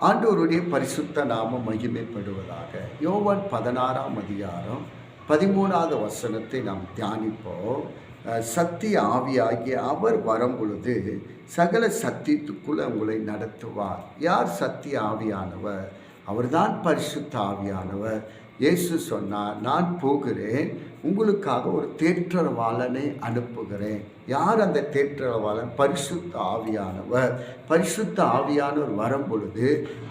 ஆண்டவருடைய பரிசுத்த நாமம் மகிமைப்படுவதாக. யோவான் 16ஆம் அதிகாரம் 13வது வசனத்தை நாம் தியானிப்போம். சத்திய ஆவியாகிய அவர் வரும்பொழுது சகல சத்தியத்துக்குள்ள உங்களை நடத்துவார். யார் சத்திய ஆவியானவர்? அவர்தான் பரிசுத்த ஆவியானவர். இயேசு சொன்னார், நான் போகிறேன், உங்களுக்காக ஒரு தேற்றரவாளனை அனுப்புகிறேன். யார் அந்த தேற்றரவாளன்? பரிசுத்த ஆவியானவர். பரிசுத்த ஆவியானவர் வரும்பொழுது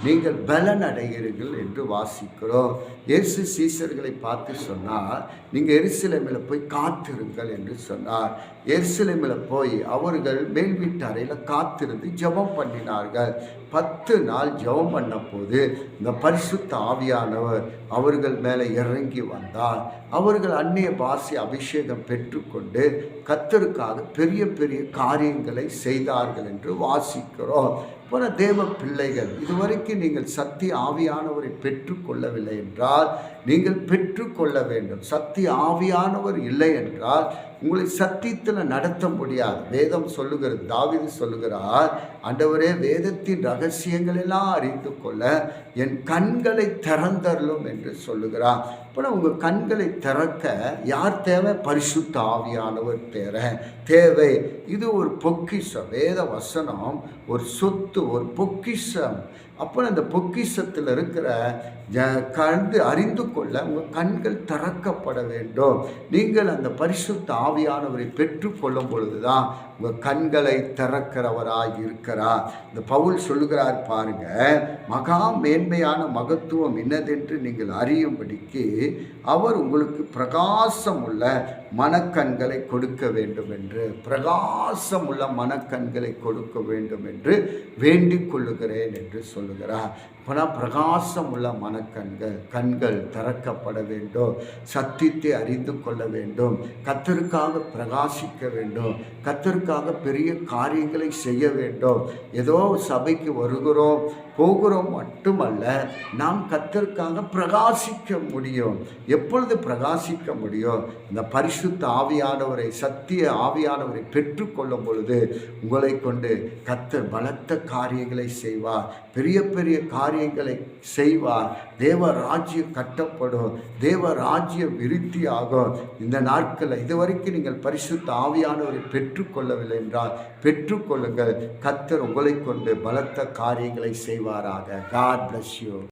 நீங்கள் பலன் அடைகிறீர்கள் என்று வாசிக்கிறோம். இயேசு சீசர்களை பார்த்து சொன்னார், நீங்கள் எருசலேமில் போய் காத்திருங்கள் என்று சொன்னார். எருசலேமில் போய் அவர்கள் மேல் வீட்டு அறையில் காத்திருந்து ஜெபம் பண்ணினார்கள். 10 நாள் ஜெபம் பண்ண போது இந்த பரிசுத்த ஆவியானவர் அவர்கள் மேலே இறங்கி வந்தார். அவர்கள் அந்நிய பாஷை அபிஷேகம் பெற்றுக்கொண்டு கர்த்தருக்காக பெரிய பெரிய காரியங்களை செய்தார்கள் என்று வாசிக்கிறோம். போன தேவ பிள்ளைகள், இதுவரைக்கும் நீங்கள் சத்திய ஆவியானவரை பெற்றுக்கொள்ளவில்லை என்றால் நீங்கள் பெற்றுக்கொள்ள வேண்டும். சத்திய ஆவியானவர் இல்லை என்றால் உங்களை சத்தியத்தில் நடத்த முடியாது. வேதம் சொல்லுகிறது, தாவீது சொல்லுகிறார், ஆண்டவரே வேதத்தின் ரகசியங்கள் எல்லாம் அறிந்து கொள்ள என் கண்களை திறந்தருளும் என்று சொல்லுகிறார். இப்போ உங்கள் கண்களை திறக்க யார் தேவை? பரிசுத்த ஆவியானவர் தேவை. இது ஒரு பொக்கிஷம். வேத வசனம் ஒரு சொத்து, ஒரு பொக்கிஷம். அப்போ அந்த பொக்கிஷத்தில் இருக்கிற அறிந்து கொள்ள உங்கள் கண்கள் திறக்கப்பட வேண்டும். நீங்கள் அந்த பரிசுத்த ஆவியானவரை பெற்றுக்கொள்ளும் பொழுதுதான் உங்கள் கண்களை திறக்கிறவராக இருக்கிறார். இந்த பவுல் சொல்லுகிறார் பாருங்க, மகா மேன்மையான மகத்துவம் என்னதென்று நீங்கள் அறியும்படிக்கு அவர் உங்களுக்கு பிரகாசம் உள்ள மனக்கண்களை கொடுக்க வேண்டும் என்று, பிரகாசம் உள்ள மனக்கண்களை கொடுக்க வேண்டும் என்று வேண்டிக் கொள்ளுகிறேன் என்று சொல்லுகிறார். இப்போனா பிரகாசம் உள்ள கண்கள் திறக்கப்பட வேண்டும். சத்தியத்தை அறிந்து கொள்ள வேண்டும். கர்த்தருக்காக பிரகாசிக்க வேண்டும். கர்த்தருக்காக பெரிய காரியங்களை செய்ய வேண்டும். ஏதோ சபைக்கு வருகிறோம் போகிறோம் மட்டுமல்ல, நாம் கர்த்தருக்காக பிரகாசிக்க முடியும். எப்பொழுது பிரகாசிக்க முடியும்? இந்த பரிசுத்த ஆவியானவரை, சத்திய ஆவியானவரை பெற்றுக்கொள்ளும் பொழுது உங்களை கொண்டு கர்த்தர் பலத்த காரியங்களை செய்வார். பெரிய பெரிய காரியங்களை செய்வார். தேவ ராஜ்யம் கட்டப்படும். தேவ ராஜ்யம் விருத்தி ஆகும். இந்த நாட்களில் இதுவரைக்கும் நீங்கள் பரிசுத்த ஆவியானவரை பெற்றுக்கொள்ளவில்லை என்றால் பெற்றுக்கொள்ளுங்கள். கர்த்தர் உங்களை கொண்டு பலத்த காரியங்களை செய்வாராக. God bless you.